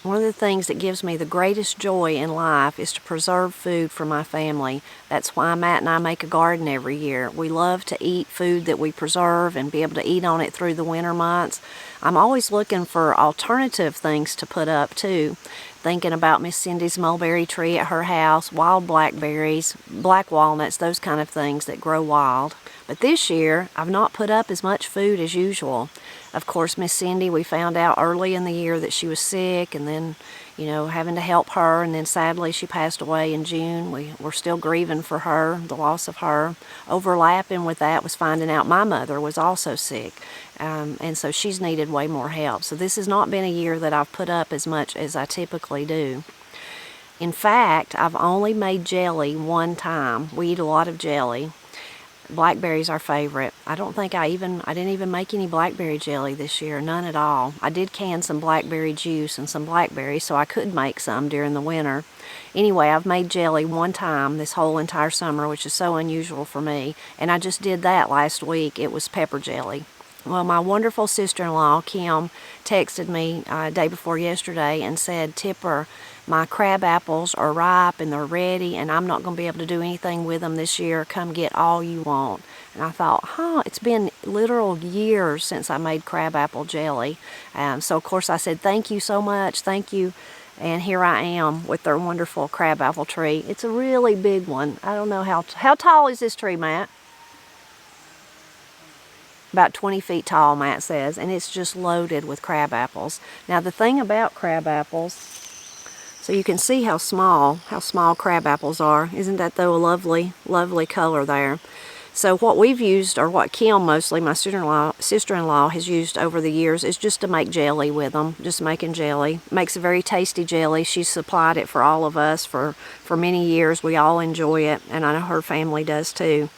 One of the things that gives me the greatest joy in life is to preserve food for my family. That's why Matt and I make a garden every year. We love to eat food that we preserve and be able to eat on it through the winter months. I'm always looking for alternative things to put up too. Thinking about Miss Cindy's mulberry tree at her house, wild blackberries, black walnuts, those kind of things that grow wild. But this year, I've not put up as much food as usual. Of course, Miss Cindy, we found out early in the year that she was sick, and then, having to help her, and then sadly she passed away in June. We're still grieving for her, the loss of her. Overlapping with that was finding out my mother was also sick, and so she's needed way more help. So this has not been a year that I've put up as much as I typically do. In fact, I've only made jelly one time. We eat a lot of jelly. Blackberries are favorite. I didn't even make any blackberry jelly this year, none at all. I did can some blackberry juice and some blackberries so I could make some during the winter. Anyway, I've made jelly one time this whole entire summer, which is so unusual for me, and I just did that last week. It was pepper jelly. Well, my wonderful sister-in-law, Kim, texted me day before yesterday and said, "Tipper, my crab apples are ripe and they're ready, and I'm not going to be able to do anything with them this year. Come get all you want." And I thought, it's been literal years since I made crab apple jelly. So, of course, I said, "Thank you so much, thank you." And here I am with their wonderful crab apple tree. It's a really big one. I don't know how tall is this tree, Matt? About 20 feet tall, Matt says, and it's just loaded with crab apples. Now, the thing about crab apples, so you can see how small crab apples are. Isn't that, though, a lovely, lovely color there? So what we've used, or what Kim mostly, my sister-in-law has used over the years, is just to make jelly with them, just making jelly. Makes a very tasty jelly. She's supplied it for all of us for many years. We all enjoy it, and I know her family does too.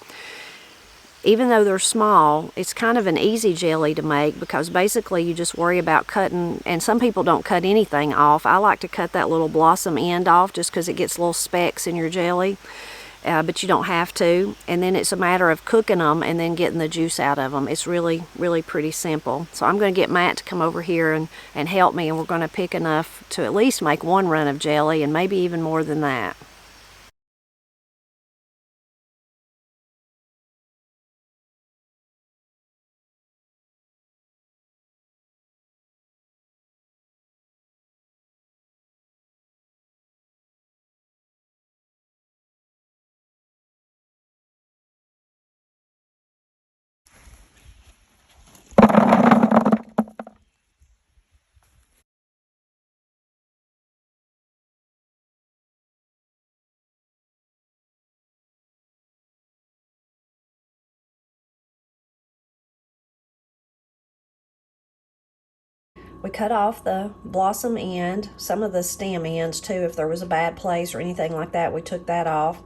Even though they're small, it's kind of an easy jelly to make because basically you just worry about cutting, and some people don't cut anything off. I like to cut that little blossom end off just because it gets little specks in your jelly, but you don't have to. And then it's a matter of cooking them and then getting the juice out of them. It's really, really pretty simple. So I'm going to get Matt to come over here and help me, and we're going to pick enough to at least make one run of jelly and maybe even more than that. We cut off the blossom end, some of the stem ends too. If there was a bad place or anything like that, we took that off.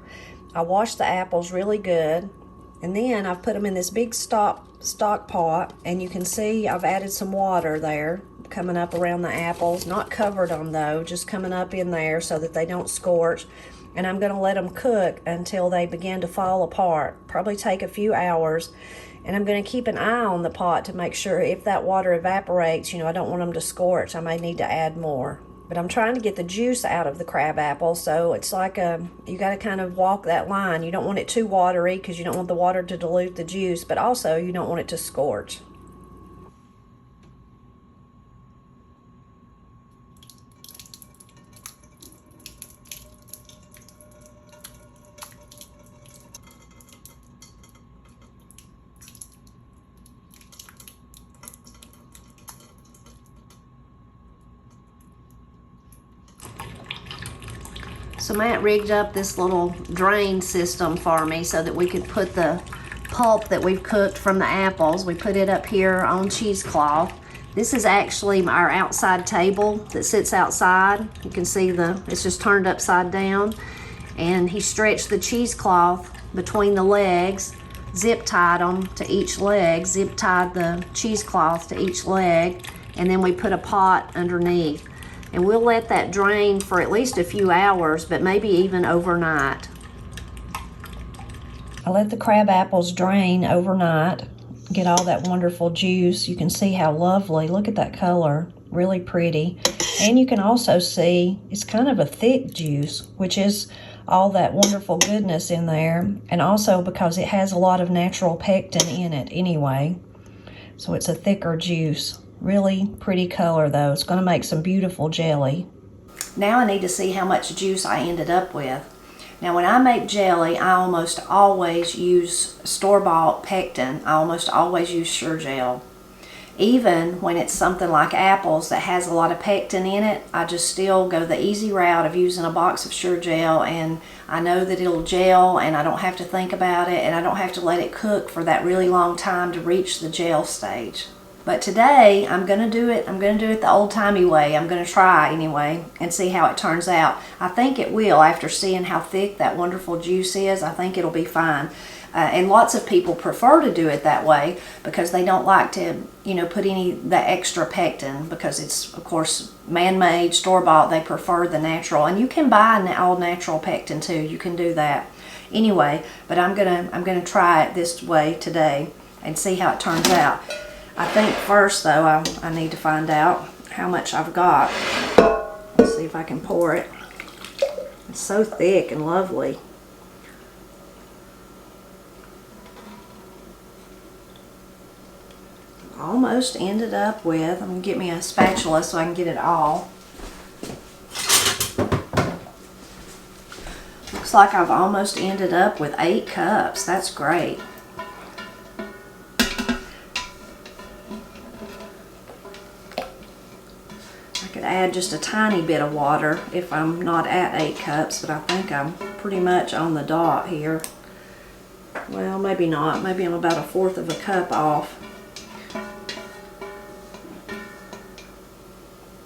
I washed the apples really good, and then I've put them in this big stock pot, and you can see I've added some water there coming up around the apples. Not covered them though, just coming up in there so that they don't scorch. And I'm going to let them cook until they begin to fall apart. Probably take a few hours. And I'm going to keep an eye on the pot to make sure if that water evaporates, I don't want them to scorch. I may need to add more. But I'm trying to get the juice out of the crab apple, so it's like you got to kind of walk that line. You don't want it too watery because you don't want the water to dilute the juice, but also you don't want it to scorch. So Matt rigged up this little drain system for me so that we could put the pulp that we've cooked from the apples, we put it up here on cheesecloth. This is actually our outside table that sits outside. You can see it's just turned upside down. And he stretched the cheesecloth between the legs, zip tied them to each leg, zip tied the cheesecloth to each leg, and then we put a pot underneath. And we'll let that drain for at least a few hours, but maybe even overnight. I let the crab apples drain overnight, get all that wonderful juice. You can see how lovely, look at that color, really pretty. And you can also see it's kind of a thick juice, which is all that wonderful goodness in there. And also because it has a lot of natural pectin in it anyway. So it's a thicker juice. Really pretty color though. It's going to make some beautiful jelly. Now I need to see how much juice I ended up with. Now when I make jelly, I almost always use store-bought pectin. I almost always use Sure-Gel. Even when it's something like apples that has a lot of pectin in it, I just still go the easy route of using a box of Sure-Gel, and I know that it'll gel and I don't have to think about it and I don't have to let it cook for that really long time to reach the gel stage. But today I'm going to do it the old-timey way. I'm going to try anyway and see how it turns out. I think it will. After seeing how thick that wonderful juice is, I think it'll be fine. And lots of people prefer to do it that way because they don't like to, put any the extra pectin, because it's, of course, man-made, store-bought. They prefer the natural, and you can buy all natural pectin too. You can do that anyway. But I'm gonna try it this way today and see how it turns out. I think first though I need to find out how much I've got. Let's see if I can pour it. It's so thick and lovely. Almost ended up with, I'm going to get me a spatula so I can get it all. Looks like I've almost ended up with 8 cups. That's great. I could add just a tiny bit of water if I'm not at 8 cups, but I think I'm pretty much on the dot here. Well, maybe not. Maybe I'm about 1/4 of a cup off.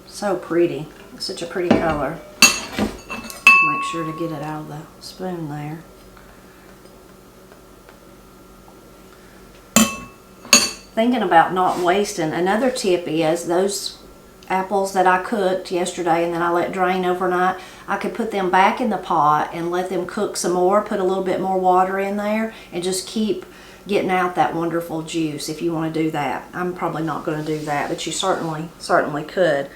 So pretty. Such a pretty color. Make sure to get it out of the spoon there. Thinking about not wasting, another tip is those apples that I cooked yesterday and then I let drain overnight, I could put them back in the pot and let them cook some more, put a little bit more water in there, and just keep getting out that wonderful juice if you want to do that. I'm probably not going to do that, but you certainly could.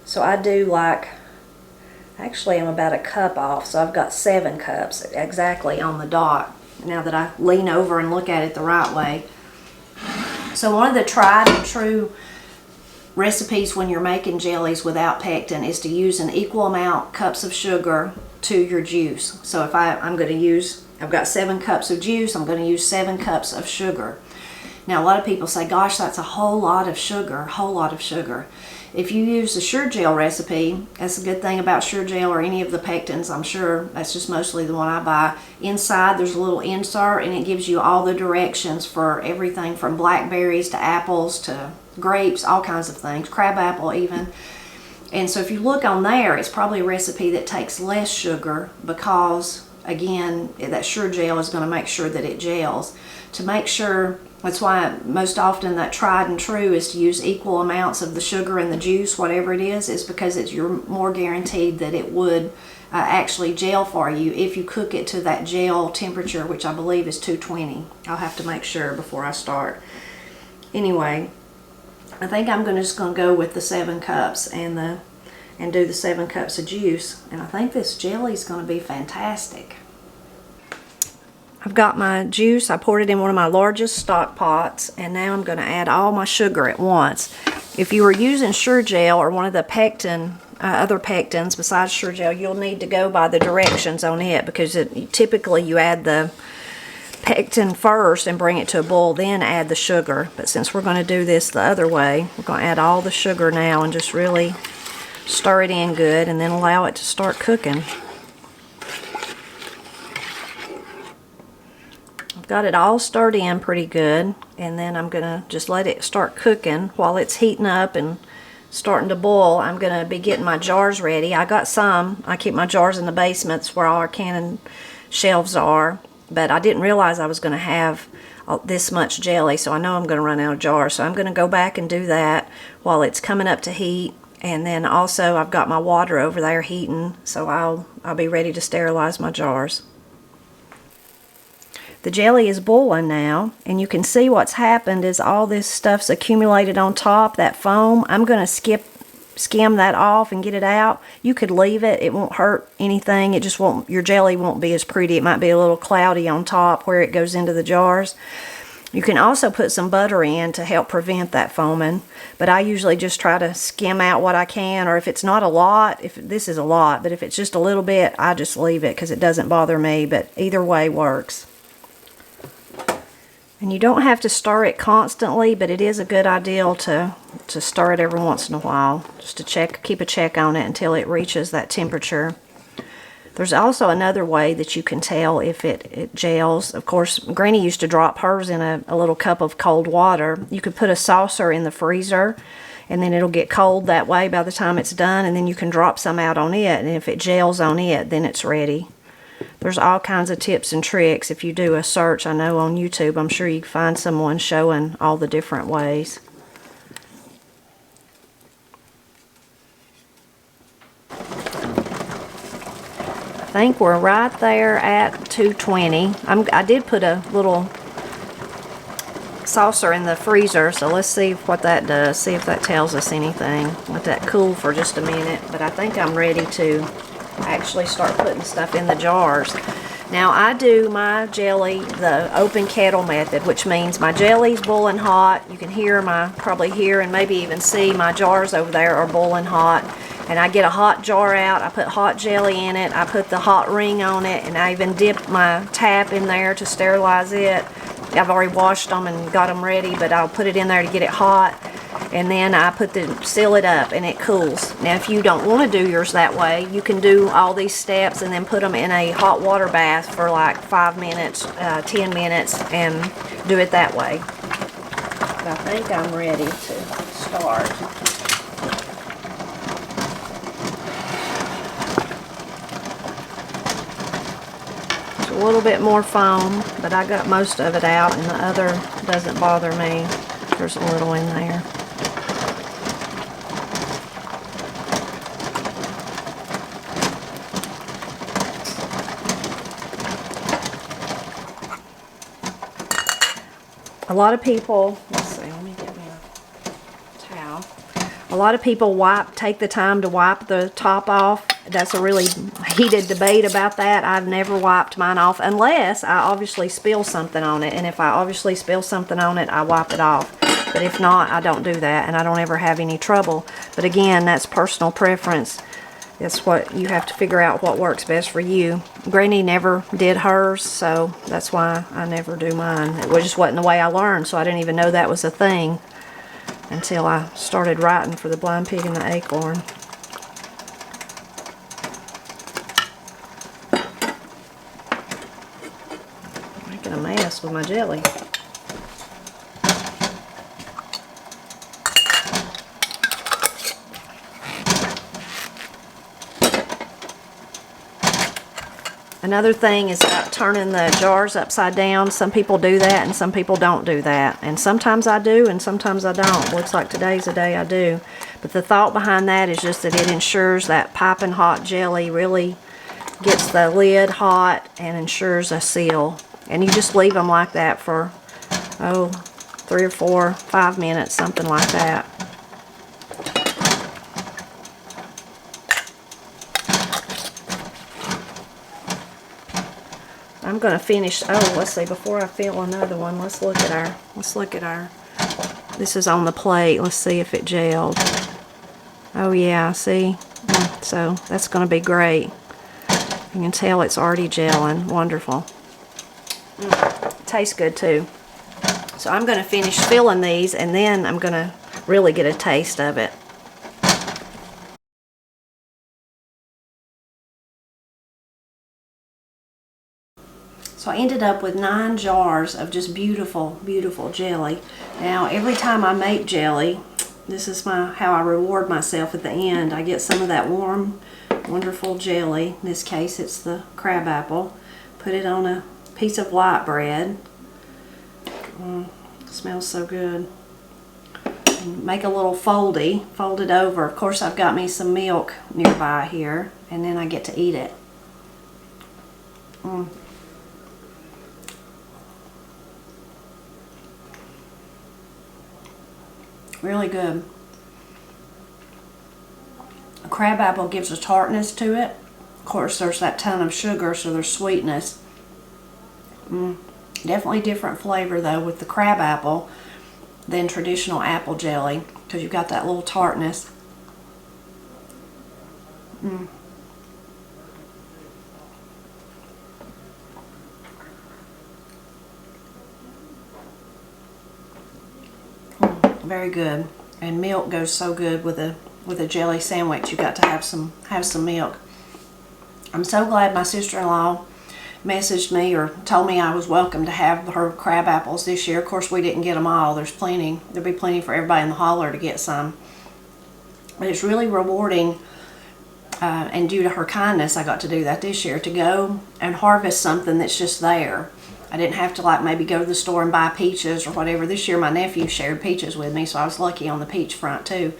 So I do actually I'm about a cup off, so I've got 7 cups exactly on the dot now that I lean over and look at it the right way. So one of the tried and true recipes when you're making jellies without pectin is to use an equal amount cups of sugar to your juice. So if I've got 7 cups of juice, I'm going to use 7 cups of sugar. Now a lot of people say, gosh, that's a whole lot of sugar, If you use the Sure-Gel recipe, that's a good thing about Sure-Gel or any of the pectins, I'm sure. That's just mostly the one I buy. Inside there's a little insert and it gives you all the directions for everything from blackberries to apples to grapes, all kinds of things, crabapple even. And so if you look on there, it's probably a recipe that takes less sugar because, again, that Sure-Gel is going to make sure that it gels. To make sure, that's why most often that tried and true is to use equal amounts of the sugar and the juice, whatever it is because you're more guaranteed that it would actually gel for you if you cook it to that gel temperature, which I believe is 220. I'll have to make sure before I start. Anyway, I think I'm just going to go with the 7 cups and do the 7 cups of juice, and I think this jelly is going to be fantastic. I've got my juice, I poured it in one of my largest stock pots, and now I'm going to add all my sugar at once. If you were using Sure-Gel or one of the pectin, other pectins besides Sure-Gel, you'll need to go by the directions on it because typically you add the pectin first and bring it to a boil, then add the sugar. But since we're going to do this the other way, we're going to add all the sugar now and just really stir it in good and then allow it to start cooking. Got it all stirred in pretty good, and then I'm going to just let it start cooking while it's heating up and starting to boil. I'm going to be getting my jars ready. I got some. I keep my jars in the basements where all our canning shelves are, but I didn't realize I was going to have this much jelly, so I know I'm going to run out of jars. So I'm going to go back and do that while it's coming up to heat, and then also I've got my water over there heating, so I'll be ready to sterilize my jars. The jelly is boiling now, and you can see what's happened is all this stuff's accumulated on top, that foam. I'm going to skip skim that off and get it out. You could leave it. It won't hurt anything. It just won't, your jelly won't be as pretty. It might be a little cloudy on top where it goes into the jars. You can also put some butter in to help prevent that foaming, but I usually just try to skim out what I can, or if it's not a lot, if this is a lot, but if it's just a little bit, I just leave it because it doesn't bother me, but either way works. And you don't have to stir it constantly, but it is a good idea to stir it every once in a while, just to keep a check on it until it reaches that temperature. There's also another way that you can tell if it gels. Of course, Granny used to drop hers in a little cup of cold water. You could put a saucer in the freezer, and then it'll get cold that way by the time it's done, and then you can drop some out on it, and if it gels on it, then it's ready. There's all kinds of tips and tricks. If you do a search, I know on YouTube, I'm sure you can find someone showing all the different ways. I think we're right there at 220. I did put a little saucer in the freezer, so let's see what that does. See if that tells us anything. Let that cool for just a minute, but I think I'm ready to actually start putting stuff in the jars. Now I do my jelly the open kettle method, which means my jelly's boiling hot. You can probably hear and maybe even see my jars over there are boiling hot. And I get a hot jar out, I put hot jelly in it, I put the hot ring on it, and I even dip my tap in there to sterilize it. I've already washed them and got them ready, but I'll put it in there to get it hot. And then I seal it up and it cools. Now if you don't want to do yours that way, you can do all these steps and then put them in a hot water bath for like 5 minutes, 10 minutes, and do it that way. But I think I'm ready to start. A little bit more foam, but I got most of it out, and the other doesn't bother me. There's a little in there. A lot of people, let's see, let me get me a towel. A lot of people take the time to wipe the top off. That's a really heated debate about that. I've never wiped mine off unless I obviously spill something on it. And if I obviously spill something on it, I wipe it off. But if not, I don't do that, and I don't ever have any trouble. But again, that's personal preference. It's what you have to figure out what works best for you. Granny never did hers, so that's why I never do mine. It just wasn't the way I learned, so I didn't even know that was a thing until I started writing for the Blind Pig and the Acorn. Making a mess with my jelly. Another thing is turning the jars upside down. Some people do that and some people don't do that. And sometimes I do and sometimes I don't. Looks like today's the day I do. But the thought behind that is just that it ensures that piping hot jelly really gets the lid hot and ensures a seal. And you just leave them like that for, 3 or 4, 5 minutes, something like that. I'm going to finish, let's see, before I fill another one, let's look at our, this is on the plate. Let's see if it gelled. Oh yeah, see? So that's going to be great. You can tell it's already gelling. Wonderful. It tastes good too. So I'm going to finish filling these, and then I'm going to really get a taste of it. So I ended up with 9 jars of just beautiful, beautiful jelly. Now every time I make jelly, this is how I reward myself at the end. I get some of that warm, wonderful jelly. In this case it's the crabapple. Put it on a piece of light bread. Smells so good. And make a little fold it over. Of course I've got me some milk nearby here, and then I get to eat it. Really good. Crabapple gives a tartness to it. Of course, there's that ton of sugar, so there's sweetness. Definitely different flavor though with the crabapple than traditional apple jelly, because you've got that little tartness. Very good. And milk goes so good with a jelly sandwich. You got to have some milk. I'm so glad my sister-in-law messaged me or told me I was welcome to have her crab apples this year. Of course, we didn't get them all. There'll be plenty for everybody in the holler to get some. But it's really rewarding, and due to her kindness, I got to do that this year, to go and harvest something that's just there. I didn't have to like maybe go to the store and buy peaches or whatever. This year my nephew shared peaches with me, so I was lucky on the peach front too.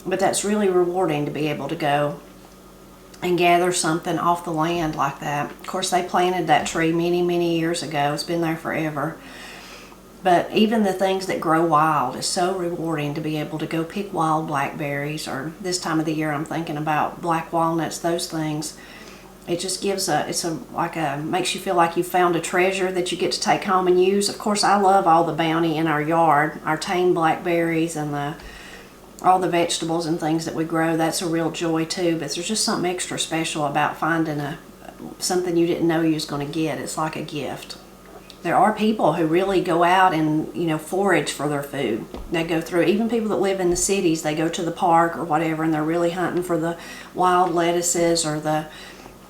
But that's really rewarding to be able to go and gather something off the land like that. Of course, they planted that tree many, many years ago. It's been there forever. But even the things that grow wild is so rewarding to be able to go pick wild blackberries, or this time of the year I'm thinking about black walnuts, those things. It just gives makes you feel like you found a treasure that you get to take home and use. Of course, I love all the bounty in our yard, our tame blackberries and all the vegetables and things that we grow. That's a real joy too, but there's just something extra special about finding something you didn't know you was going to get. It's like a gift. There are people who really go out and, forage for their food. They go through, even people that live in the cities, they go to the park or whatever, and they're really hunting for the wild lettuces or the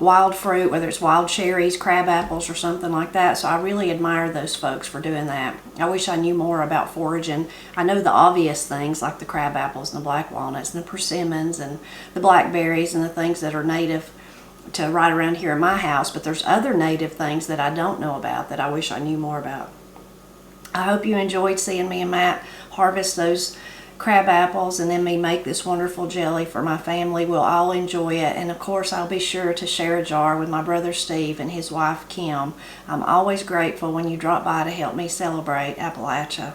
wild fruit, whether it's wild cherries, crab apples, or something like that. So I really admire those folks for doing that. I wish I knew more about foraging. I know the obvious things like the crab apples and the black walnuts and the persimmons and the blackberries and the things that are native to right around here in my house, but there's other native things that I don't know about that I wish I knew more about. I hope you enjoyed seeing me and Matt harvest those crab apples and then me make this wonderful jelly for my family. We'll all enjoy it, and of course I'll be sure to share a jar with my brother Steve and his wife Kim. I'm always grateful when you drop by to help me celebrate Appalachia.